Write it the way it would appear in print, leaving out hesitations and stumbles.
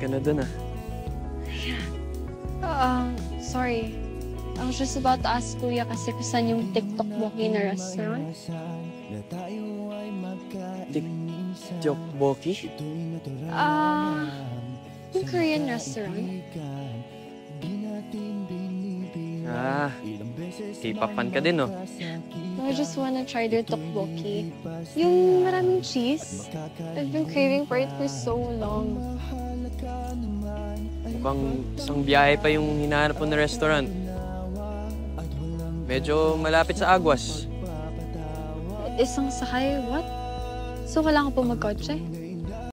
ka na dun, ah. Sorry. I was just about to ask Kuya kasi kung saan yung TikTok walking na restaurant. Tteokbokki? Yung Korean restaurant. K-pop fan ka din, no? I just wanna try their tteokbokki. Yung maraming cheese. I've been craving for it for so long. Mukhang isang biyahe pa yung hinahanap mo na restaurant. Medyo malapit sa Aguas. Isang sakay? What? So, kailangan po magkotse?